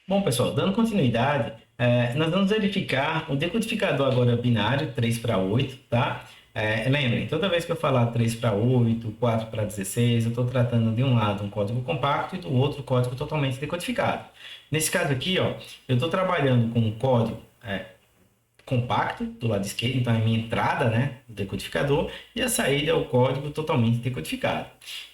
Bom, pessoal, dando continuidade, nós vamos verificar o decodificador agora binário 3 para 8, tá? Lembrem, toda vez que eu falar 3 para 8, 4 para 16, eu estou tratando de um lado um código compacto e do outro código totalmente decodificado. Nesse caso aqui, ó, eu estou trabalhando com um código compacto do lado esquerdo, então é a minha entrada, né, do decodificador, e a saída é o código totalmente decodificado.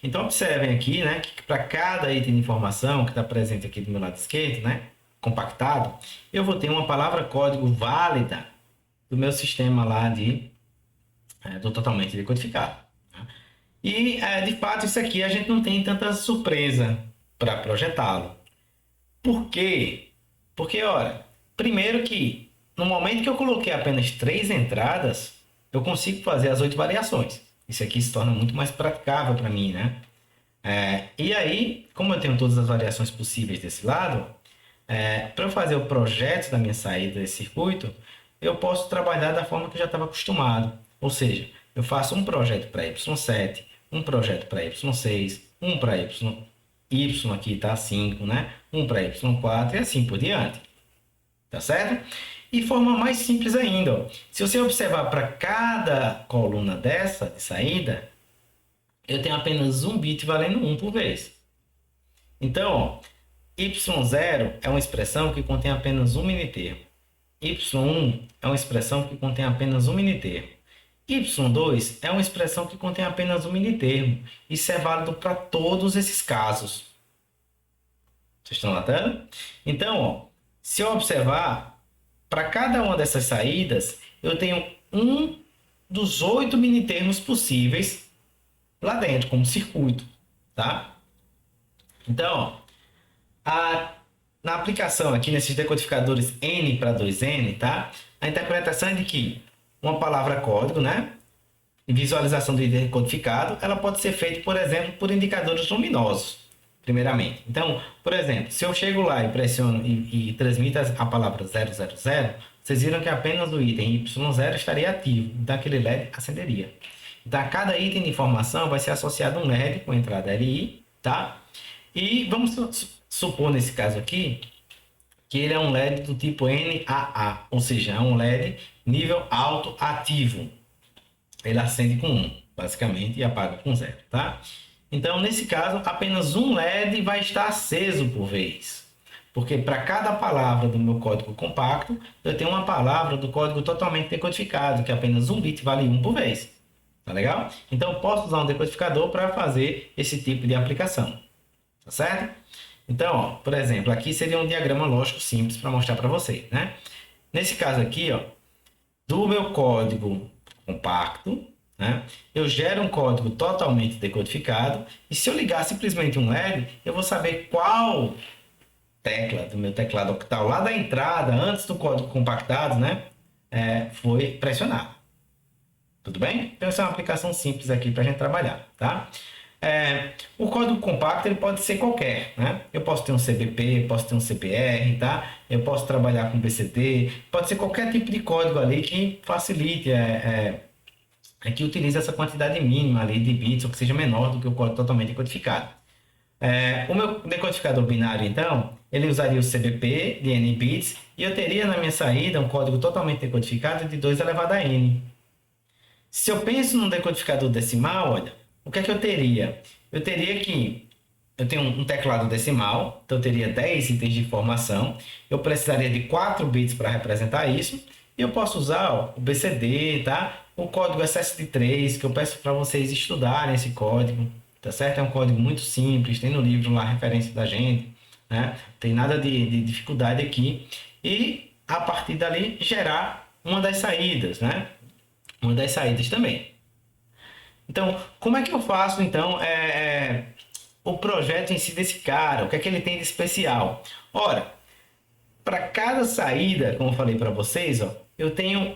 Então observem aqui, né, que para cada item de informação que está presente aqui do meu lado esquerdo, né, compactado, eu vou ter uma palavra código válida do meu sistema lá do totalmente decodificado. Tá? E de fato isso aqui a gente não tem tanta surpresa para projetá-lo. Por quê? Porque, olha, primeiro que no momento que eu coloquei apenas 3 entradas, eu consigo fazer as 8 variações. Isso aqui se torna muito mais praticável para mim, né? E aí, como eu tenho todas as variações possíveis desse lado, para eu fazer o projeto da minha saída desse circuito, eu posso trabalhar da forma que eu já estava acostumado. Ou seja, eu faço um projeto para Y7, um projeto para Y6, um para Y aqui tá 5, né? Um para Y4 e assim por diante. Tá certo? E forma mais simples ainda, ó. Se você observar para cada coluna dessa de saída, eu tenho apenas um bit valendo 1 por vez. Então, ó, y0 é uma expressão que contém apenas um minitermo. y1 é uma expressão que contém apenas um minitermo. y2 é uma expressão que contém apenas um minitermo. Isso é válido para todos esses casos. Vocês estão notando? Então, ó, se eu observar, para cada uma dessas saídas, eu tenho um dos 8 minitermos possíveis lá dentro, como circuito. Tá? Então, ó, na aplicação aqui nesses decodificadores N para 2N, tá? A interpretação é de que uma palavra código, né? E visualização do item codificado, ela pode ser feita, por exemplo, por indicadores luminosos, primeiramente. Então, por exemplo, se eu chego lá e pressiono e transmito a palavra 000, vocês viram que apenas o item Y0 estaria ativo, então aquele LED acenderia. Então, a cada item de informação vai ser associado um LED com entrada LI, tá? E vamos supor, nesse caso aqui, que ele é um LED do tipo NAA, ou seja, é um LED nível alto ativo. Ele acende com 1, basicamente, e apaga com 0, tá? Então, nesse caso, apenas um LED vai estar aceso por vez. Porque para cada palavra do meu código compacto, eu tenho uma palavra do código totalmente decodificado, que apenas um bit vale 1 por vez. Tá legal? Então, eu posso usar um decodificador para fazer esse tipo de aplicação. Tá certo? Então, ó, por exemplo, aqui seria um diagrama lógico simples para mostrar para vocês, né? Nesse caso aqui, ó, do meu código compacto, né, eu gero um código totalmente decodificado e se eu ligar simplesmente um LED, eu vou saber qual tecla do meu teclado octal lá da entrada, antes do código compactado, né, foi pressionado. Tudo bem? Então, essa é uma aplicação simples aqui para a gente trabalhar, tá? O código compacto ele pode ser qualquer, né? Eu posso ter um CBP, posso ter um CPR, tá? Eu posso trabalhar com BCD, pode ser qualquer tipo de código ali que facilite, que utilize essa quantidade mínima ali de bits ou que seja menor do que o código totalmente codificado. O meu decodificador binário, então, ele usaria o CBP de N bits e eu teria na minha saída um código totalmente decodificado de 2 elevado a N. Se eu penso num decodificador decimal, olha, o que é que eu teria? Eu tenho um teclado decimal, então eu teria 10 itens de informação, eu precisaria de 4 bits para representar isso, e eu posso usar o BCD, tá? O código excesso de 3, que eu peço para vocês estudarem esse código, tá certo? É um código muito simples, tem no livro lá a referência da gente, né? Tem nada de dificuldade aqui, e a partir dali gerar uma das saídas, né? Uma das saídas também. Então, como é que eu faço, então, o projeto em si desse cara? O que é que ele tem de especial? Ora, para cada saída, como eu falei para vocês, ó, eu tenho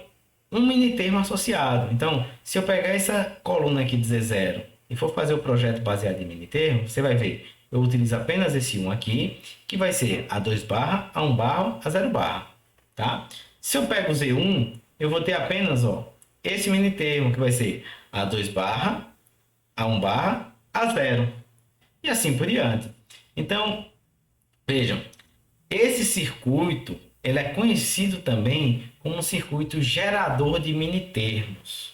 um minitermo associado. Então, se eu pegar essa coluna aqui de Z0 e for fazer o projeto baseado em minitermo, você vai ver, eu utilizo apenas esse 1 aqui, que vai ser A2 barra, A1 barra, A0 barra. Tá? Se eu pego o Z1, eu vou ter apenas, ó, esse minitermo que vai ser A2 barra, A1 barra, A0. E assim por diante. Então, vejam, esse circuito, ele é conhecido também como um circuito gerador de minitermos.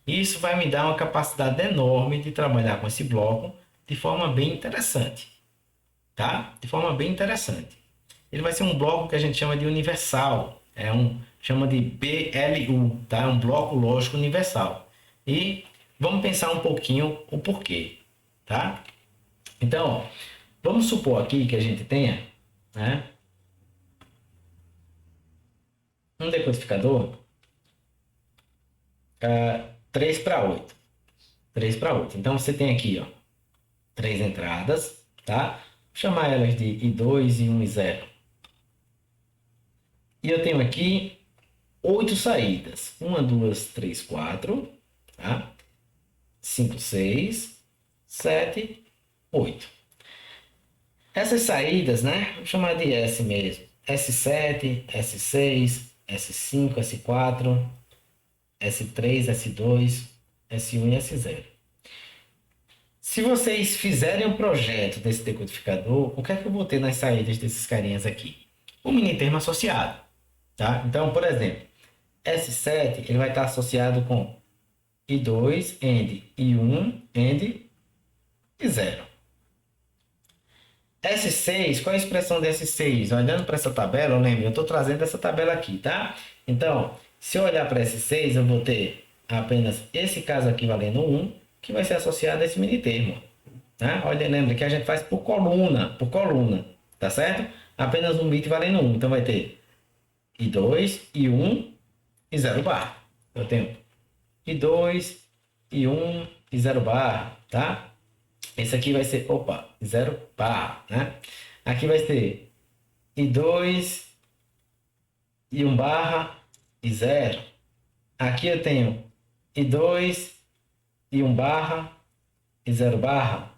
Isso vai me dar uma capacidade enorme de trabalhar com esse bloco de forma bem interessante, tá? De forma bem interessante. Ele vai ser um bloco que a gente chama de universal, chama de BLU, tá? É um bloco lógico universal. E vamos pensar um pouquinho o porquê, tá? Então, vamos supor aqui que a gente tenha, né, um decodificador 3 para 8. 3 para 8. Então, você tem aqui, ó, 3 entradas, tá? Vou chamar elas de I2, I1 e 0. E eu tenho aqui 8 saídas. 1, 2, 3, 4, tá? 5, 6, 7, 8. Essas saídas, né? Vou chamar de S mesmo. S7, S6, S5, S4, S3, S2, S1 e S0. Se vocês fizerem um projeto desse decodificador, o que é que eu vou ter nas saídas desses carinhas aqui? O minitermo associado, tá? Então, por exemplo, S7 ele vai estar associado com I2, AND, I1, AND e 0. S6, qual é a expressão de S6? Olhando para essa tabela, eu lembro, eu estou trazendo essa tabela aqui, tá? Então, se eu olhar para S6, eu vou ter apenas esse caso aqui valendo 1, que vai ser associado a esse minitermo. Né? Olha, lembra que a gente faz por coluna, tá certo? Apenas um bit valendo 1. Então, vai ter I2, I1 e 0 barra. Eu tenho I2, I1 e 0 barra, tá? Esse aqui vai ser, 0 barra, né? Aqui vai ser I2, I1 barra e 0. Aqui eu tenho I2, I1 barra e 0 barra.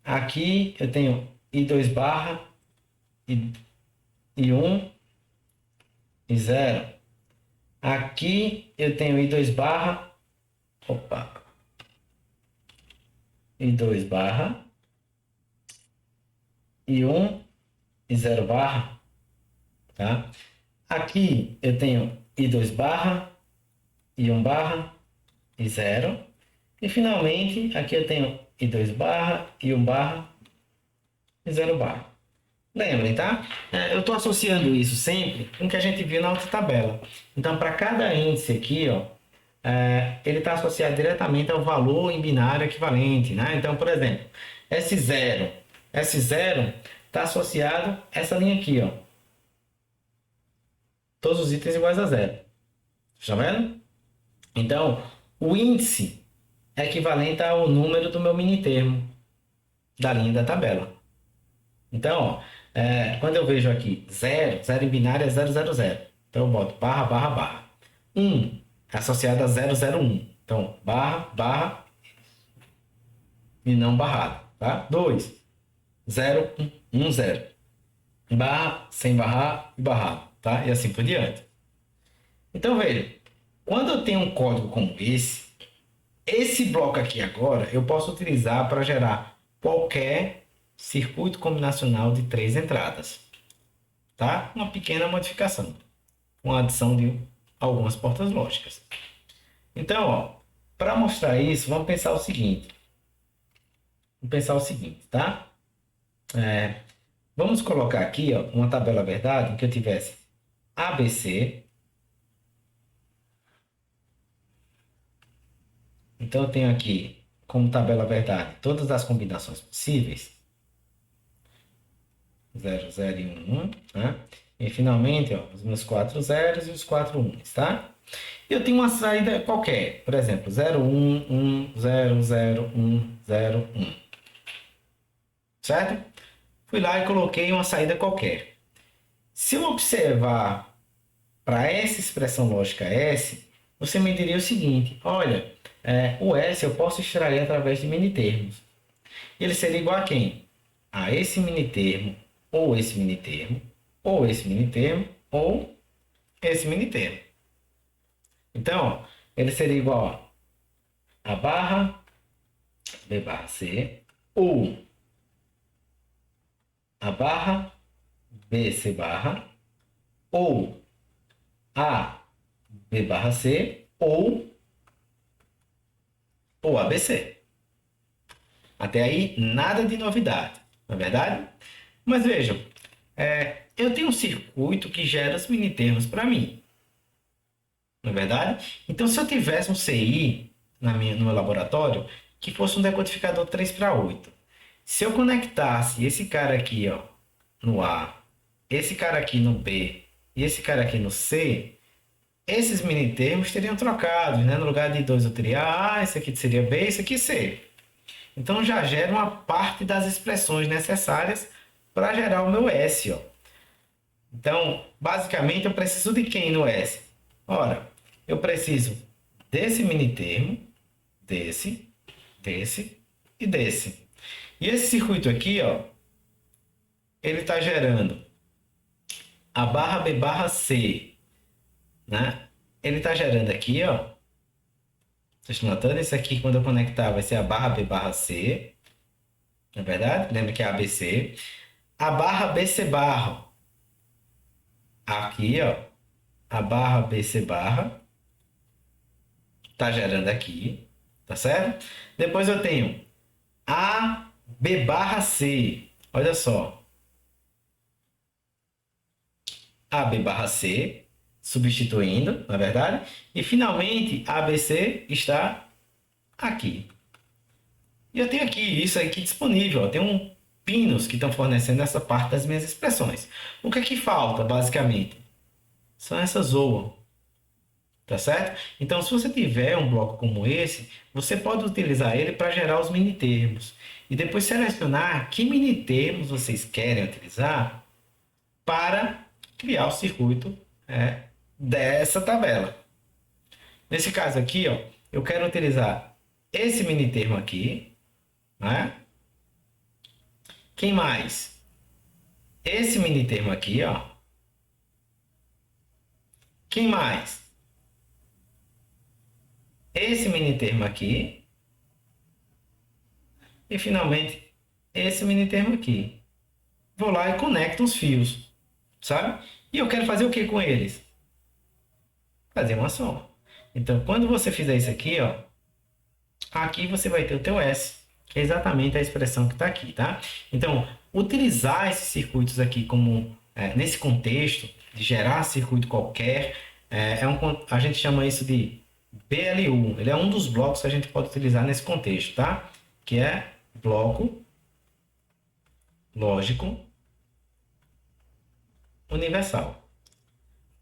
Aqui eu tenho I2 barra, I1 e 0. Aqui eu tenho I2 barra, I2 barra, I1 e 0 barra, tá? Aqui eu tenho I2 barra, I1 barra e 0. E finalmente aqui eu tenho I2 barra, I1 barra e 0 barra. Lembrem, tá? Eu estou associando isso sempre com o que a gente viu na outra tabela. Então, para cada índice aqui, ó, ele está associado diretamente ao valor em binário equivalente, né? Então, por exemplo, S0 está associado a essa linha aqui, ó. Todos os itens iguais a 0. Está vendo? Então, o índice é equivalente ao número do meu minitermo da linha da tabela. Então, ó, quando eu vejo aqui 0 em binário é 000. Então, eu boto barra, barra, barra. 1 é associado a 001. Então, barra, barra e não barrado. Tá? 2, 0, 1, 0. Barra, sem barrar e barrado. Tá? E assim por diante. Então, veja, quando eu tenho um código como esse bloco aqui agora, eu posso utilizar para gerar qualquer circuito combinacional de 3 entradas. Tá? Uma pequena modificação. Uma adição de algumas portas lógicas. Então, para mostrar isso, vamos pensar o seguinte. Tá? Vamos colocar aqui, ó, uma tabela verdade em que eu tivesse ABC. Então, eu tenho aqui como tabela verdade todas as combinações possíveis. 0, 0 e 1, 1, né? E finalmente, ó, os meus 4 zeros e os 4 1s, tá? Eu tenho uma saída qualquer, por exemplo, 0, 1, 1, 0, 0, 1, 0, 1. Certo? Fui lá e coloquei uma saída qualquer. Se eu observar para essa expressão lógica S, você me diria o seguinte: olha, o S eu posso extrair através de minitermos. Ele seria igual a quem? A esse minitermo, ou esse minitermo, ou esse minitermo, ou esse minitermo. Então, ele seria igual a barra B barra C, ou a barra BC barra, ou A, B barra C, ou ABC. Até aí, nada de novidade, não é verdade? Mas vejam, eu tenho um circuito que gera os minitermos para mim, não é verdade? Então, se eu tivesse um CI no meu laboratório, que fosse um decodificador 3 para 8, se eu conectasse esse cara aqui, ó, no A, esse cara aqui no B e esse cara aqui no C, esses minitermos teriam trocado, né? No lugar de 2 eu teria A, esse aqui seria B, esse aqui C. Então já gera uma parte das expressões necessárias para gerar o meu S, ó. Então, basicamente, eu preciso de quem no S? Ora, eu preciso desse minitermo, desse e desse. E esse circuito aqui, ó, ele está gerando a barra B barra C, né? Ele está gerando aqui, ó. Vocês estão notando? Isso aqui, quando eu conectar, vai ser a barra B barra C. Não é verdade? Lembra que é ABC. A barra BC barra. Aqui, ó. A barra BC barra. Tá gerando aqui. Tá certo? Depois eu tenho a B barra C. Olha só. A B barra C. Substituindo, não é verdade? E finalmente a ABC está aqui. E eu tenho aqui isso aqui disponível. Tem um pinos que estão fornecendo essa parte das minhas expressões. O que é que falta, basicamente? São essas OA, tá certo? Então, se você tiver um bloco como esse, você pode utilizar ele para gerar os minitermos. E depois selecionar que minitermos vocês querem utilizar para criar o circuito dessa tabela. Nesse caso aqui, ó, eu quero utilizar esse minitermo aqui, né? Quem mais? Esse minitermo aqui, ó. Quem mais? Esse minitermo aqui. E finalmente esse minitermo aqui. Vou lá e conecto os fios, sabe? E eu quero fazer o que com eles? Fazer uma soma. Então, quando você fizer isso aqui, ó, aqui você vai ter o teu S, que é exatamente a expressão que está aqui, tá? Então, utilizar esses circuitos aqui como nesse contexto de gerar circuito qualquer, a gente chama isso de BLU. Ele é um dos blocos que a gente pode utilizar nesse contexto, tá? Que é bloco lógico universal.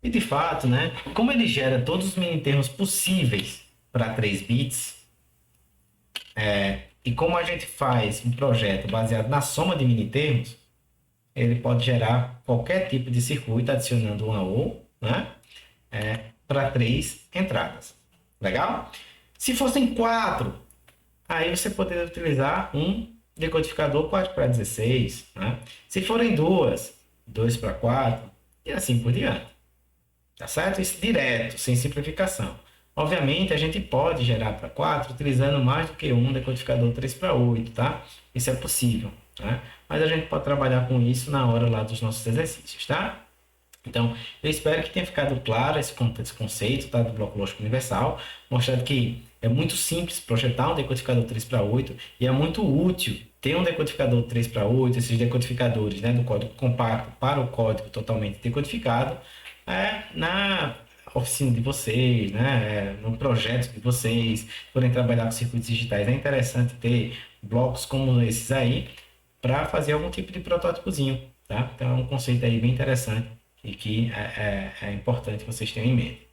E de fato, né, como ele gera todos os minitermos possíveis para 3 bits, e como a gente faz um projeto baseado na soma de minitermos, ele pode gerar qualquer tipo de circuito adicionando uma OR, né, para 3 entradas. Legal? Se fossem 4, aí você poderia utilizar um decodificador 4 para 16. Né? Se forem 2, 2 para 4 e assim por diante. Tá certo? Isso direto, sem simplificação. Obviamente, a gente pode gerar para 4 utilizando mais do que um decodificador 3 para 8, tá? Isso é possível, né? Mas a gente pode trabalhar com isso na hora lá dos nossos exercícios, tá? Então, eu espero que tenha ficado claro esse conceito, tá, do bloco lógico universal, mostrando que é muito simples projetar um decodificador 3 para 8 e é muito útil ter um decodificador 3 para 8, esses decodificadores, né, do código compacto para o código totalmente decodificado, na oficina de vocês, né, no projeto de vocês, forem trabalhar com circuitos digitais. É interessante ter blocos como esses aí para fazer algum tipo de protótipozinho, tá? Então é um conceito aí bem interessante e que é importante que vocês tenham em mente.